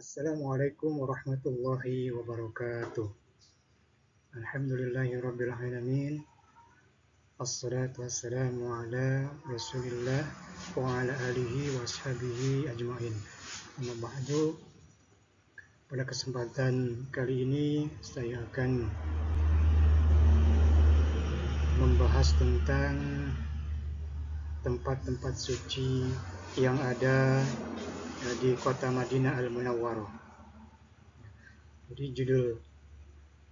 Assalamualaikum warahmatullahi wabarakatuh. Alhamdulillahirabbil alamin. Assalatu wassalamu ala Rasulillah wa ala alihi wa ashabihi ajmain. Amma ba'du. Pada kesempatan kali ini saya akan membahas tentang tempat-tempat suci yang ada di kota Madinah Al-Munawwarah. Jadi judul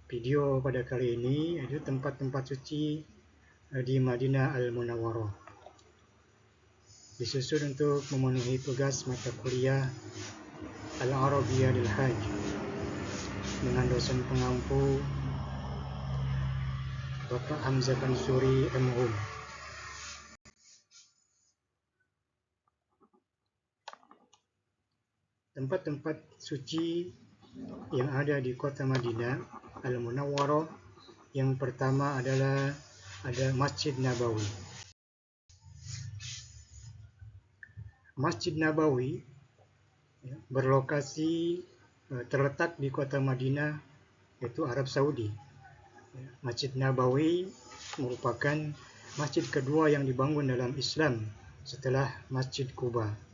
video pada kali ini adalah tempat-tempat suci di Madinah Al-Munawwarah. Disusun untuk memenuhi tugas mata kuliah Al-Arabiyyah lil Hajj dengan dosen pengampu Bapak Hamzah Mansuri MHum. Tempat-tempat suci yang ada di kota Madinah Al-Munawwarah, yang pertama adalah ada Masjid Nabawi. Masjid Nabawi berlokasi terletak di kota Madinah, yaitu Arab Saudi. Masjid Nabawi merupakan masjid kedua yang dibangun dalam Islam setelah Masjid Quba.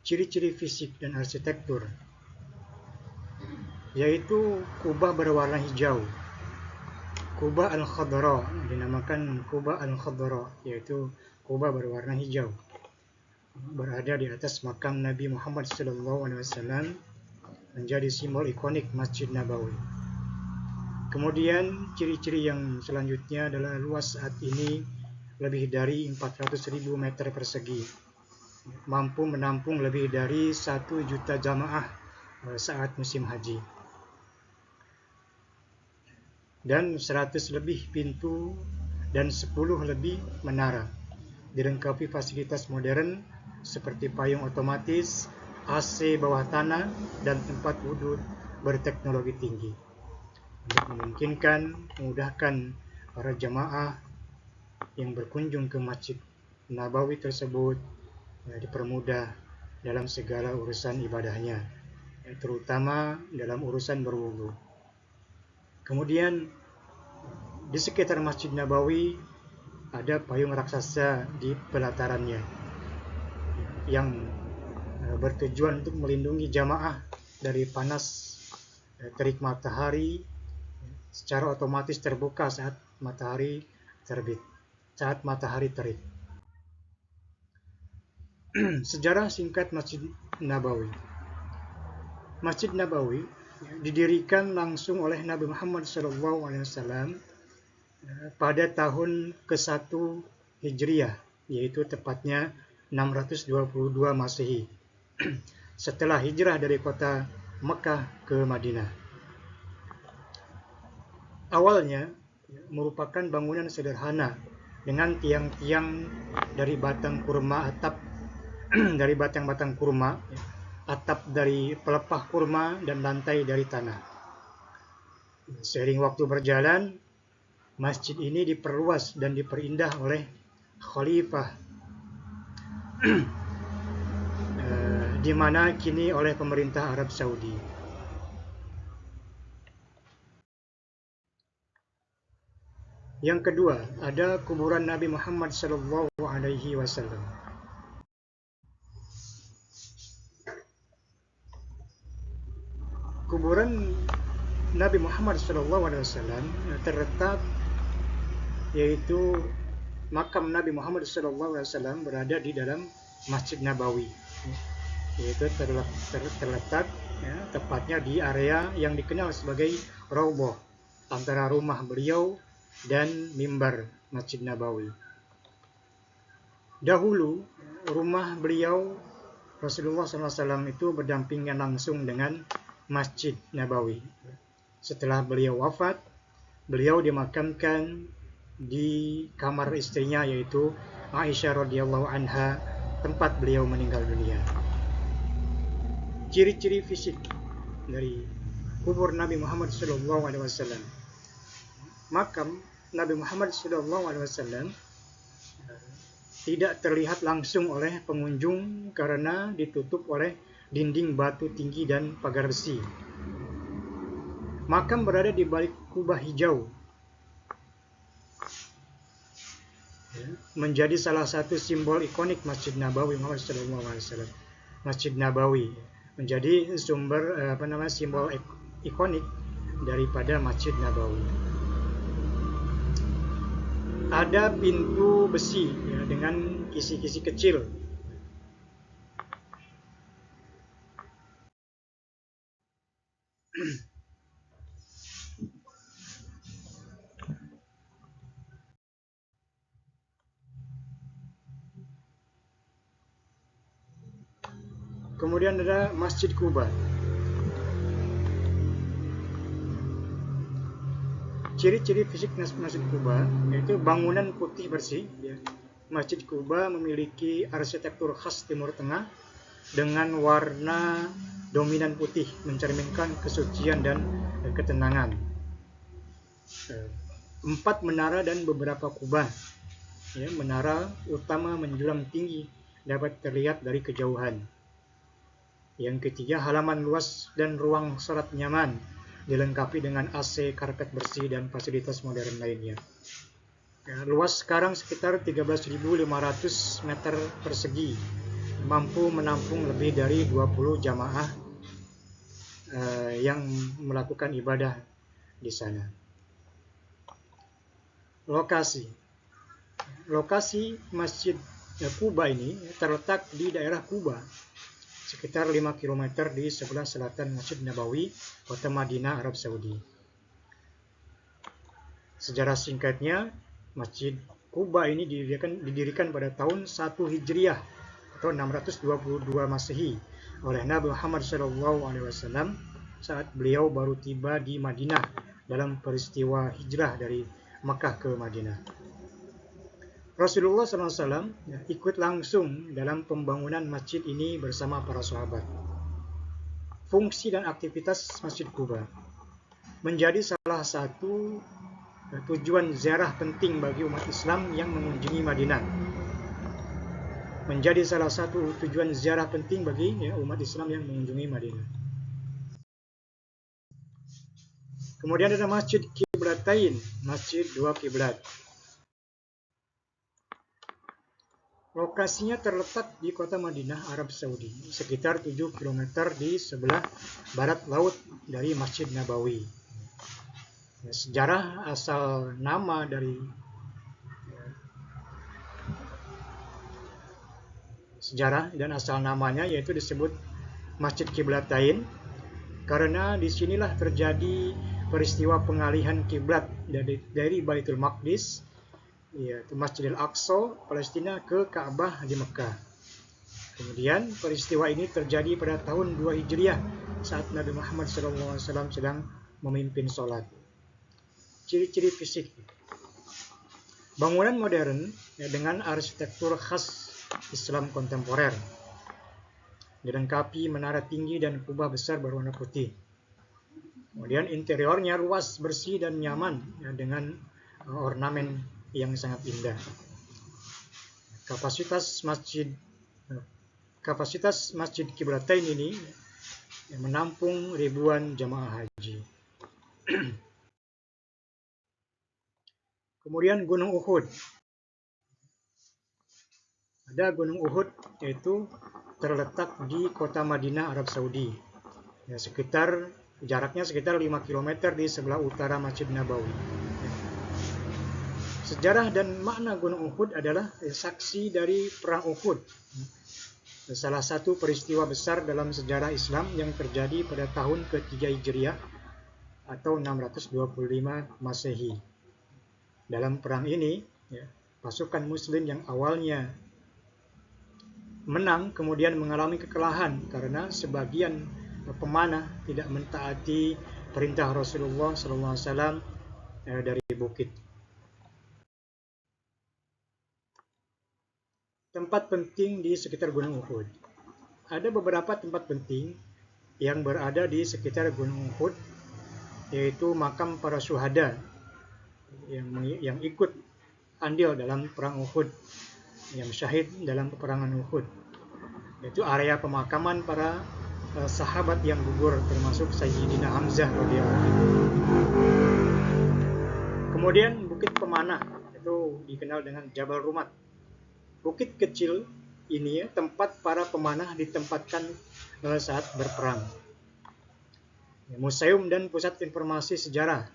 Ciri-ciri fisik dan arsitektur yaitu kubah berwarna hijau, kubah al-khadra, dinamakan kubah al-khadra, yaitu kubah berwarna hijau, berada di atas makam Nabi Muhammad SAW, menjadi simbol ikonik Masjid Nabawi. Kemudian ciri-ciri yang selanjutnya adalah luas saat ini lebih dari 400.000 meter persegi, mampu menampung lebih dari 1 juta jamaah saat musim haji, dan 100 lebih pintu dan 10 lebih menara, dilengkapi fasilitas modern seperti payung otomatis, AC bawah tanah, dan tempat wudhu berteknologi tinggi untuk memudahkan para jamaah yang berkunjung ke Masjid Nabawi tersebut dipermudah dalam segala urusan ibadahnya, terutama dalam urusan berwudu. Kemudian di sekitar Masjid Nabawi ada payung raksasa di pelatarannya yang bertujuan untuk melindungi jamaah dari panas terik matahari, secara otomatis terbuka saat matahari terik. Sejarah singkat Masjid Nabawi. Masjid Nabawi didirikan langsung oleh Nabi Muhammad SAW pada tahun ke-1 Hijriah, yaitu tepatnya 622 Masehi, setelah hijrah dari kota Mekah ke Madinah. Awalnya merupakan bangunan sederhana dengan tiang-tiang dari batang kurma, atap dari pelepah kurma, dan lantai dari tanah. Seiring waktu berjalan, masjid ini diperluas dan diperindah oleh khalifah, di mana kini oleh pemerintah Arab Saudi. Yang kedua, ada kuburan Nabi Muhammad SAW. Kuburan Nabi Muhammad SAW terletak, yaitu makam Nabi Muhammad SAW berada di dalam Masjid Nabawi, yaitu terletak tepatnya di area yang dikenal sebagai Raudhah, antara rumah beliau dan mimbar Masjid Nabawi. Dahulu rumah beliau Rasulullah SAW itu berdampingan langsung dengan Masjid Nabawi. Setelah beliau wafat, beliau dimakamkan di kamar istrinya, yaitu Aisyah radhiyallahu anha, tempat beliau meninggal dunia. Ciri-ciri fisik dari kubur Nabi Muhammad SAW. Makam Nabi Muhammad SAW tidak terlihat langsung oleh pengunjung karena ditutup oleh dinding batu tinggi dan pagar besi. Makam berada di balik kubah hijau, menjadi salah satu simbol ikonik Masjid Nabawi Muhammad SAW. Masjid Nabawi menjadi simbol ikonik daripada Masjid Nabawi. Ada pintu besi dengan kisi-kisi kecil. Kemudian ada Masjid Quba. Ciri-ciri fisik Masjid Quba yaitu bangunan putih bersih. Masjid Quba memiliki arsitektur khas Timur Tengah dengan warna dominan putih, mencerminkan kesucian dan ketenangan. 4 menara dan beberapa kubah. Menara utama menjulang tinggi, dapat terlihat dari kejauhan. Yang ketiga, halaman luas dan ruang sholat nyaman, dilengkapi dengan AC, karpet bersih, dan fasilitas modern lainnya. Luas sekarang sekitar 13.500 meter persegi, mampu menampung lebih dari 20 jamaah yang melakukan ibadah di sana. Lokasi Masjid Quba ini terletak di daerah Quba, sekitar 5 km di sebelah selatan Masjid Nabawi, kota Madinah, Arab Saudi. Sejarah singkatnya, Masjid Quba ini didirikan pada tahun 1 Hijriah atau 622 Masehi oleh Nabi Muhammad SAW saat beliau baru tiba di Madinah dalam peristiwa hijrah dari Makkah ke Madinah. Rasulullah SAW ikut langsung dalam pembangunan masjid ini bersama para sahabat. Fungsi dan aktivitas Masjid Quba menjadi salah satu tujuan ziarah penting bagi umat Islam yang mengunjungi Madinah. Menjadi salah satu tujuan ziarah penting bagi umat Islam yang mengunjungi Madinah. Kemudian ada Masjid Qiblatain, Masjid Dua Kiblat. Lokasinya terletak di kota Madinah, Arab Saudi, sekitar 7 km di sebelah barat laut dari Masjid Nabawi. Sejarah asal nama dari sejarah dan asal namanya yaitu disebut Masjid Qiblatain karena disinilah terjadi peristiwa pengalihan kiblat dari Baitul Maqdis, yaitu Masjidil Aqsa, Palestina, ke Ka'bah di Mekah. Kemudian peristiwa ini terjadi pada tahun 2 Hijriah saat Nabi Muhammad SAW sedang memimpin sholat. Ciri-ciri fisik: bangunan modern dengan arsitektur khas Islam kontemporer, dilengkapi menara tinggi dan kubah besar berwarna putih. Kemudian interiornya luas, bersih, dan nyaman dengan ornamen yang sangat indah. Kapasitas Masjid Qiblatain ini menampung ribuan jamaah haji. Kemudian Gunung Uhud. Ada Gunung Uhud, yaitu terletak di kota Madinah, Arab Saudi. Jaraknya sekitar 5 km di sebelah utara Masjid Nabawi. Sejarah dan makna Gunung Uhud adalah saksi dari Perang Uhud, salah satu peristiwa besar dalam sejarah Islam yang terjadi pada tahun ke-3 Hijriah atau 625 Masehi. Dalam perang ini, pasukan Muslim yang awalnya menang kemudian mengalami kekalahan karena sebagian pemanah tidak mentaati perintah Rasulullah SAW dari bukit. Tempat penting di sekitar Gunung Uhud. Ada beberapa tempat penting yang berada di sekitar Gunung Uhud, yaitu makam para syuhada yang ikut andil dalam perang Uhud, yang syahid dalam peperangan Uhud, yaitu area pemakaman para sahabat yang gugur, termasuk Sayyidina Hamzah radhiyallahu anhu. Kemudian Bukit Pemanah itu dikenal dengan Jabal Rumat. Bukit kecil ini tempat para pemanah ditempatkan saat berperang. Museum dan pusat informasi sejarah.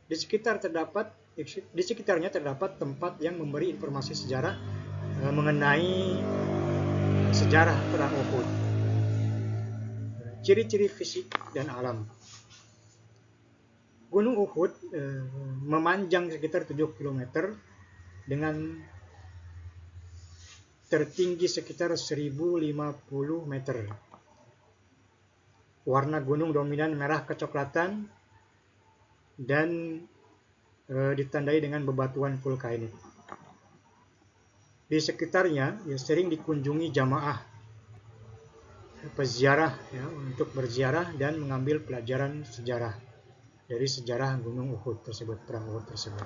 Di sekitarnya terdapat tempat yang memberi informasi sejarah mengenai sejarah perang Uhud, ciri-ciri fisik dan alam. Gunung Uhud memanjang sekitar 7 km dengan tertinggi sekitar 1050 meter. Warna gunung dominan merah kecoklatan dan ditandai dengan bebatuan vulkanik. Di sekitarnya sering dikunjungi jamaah peziarah untuk berziarah dan mengambil pelajaran sejarah dari sejarah Gunung Uhud tersebut, perang Uhud tersebut.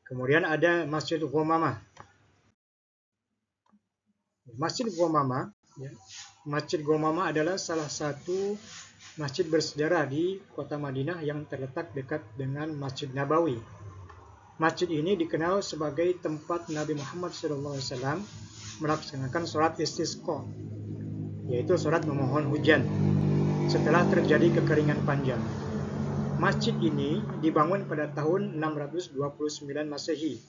Kemudian ada Masjid Ghamamah. Masjid Ghamamah adalah salah satu masjid bersejarah di kota Madinah yang terletak dekat dengan Masjid Nabawi. Masjid ini dikenal sebagai tempat Nabi Muhammad SAW melaksanakan sholat istisqa, yaitu sholat memohon hujan setelah terjadi kekeringan panjang. Masjid ini dibangun pada tahun 629 Masehi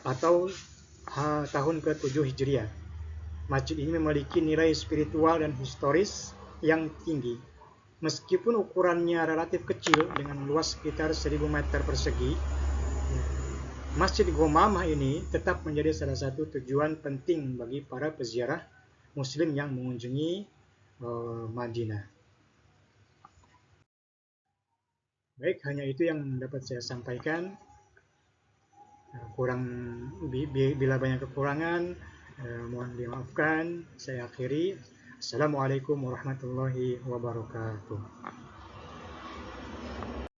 atau tahun ke-7 Hijriah. Masjid ini memiliki nilai spiritual dan historis yang tinggi. Meskipun ukurannya relatif kecil dengan luas sekitar 1000 meter persegi, Masjid Ghamamah ini tetap menjadi salah satu tujuan penting bagi para peziarah Muslim yang mengunjungi Madinah. Baik, hanya itu yang dapat saya sampaikan. Bila banyak kekurangan, mohon dimaafkan. Saya akhiri. Assalamualaikum warahmatullahi wabarakatuh.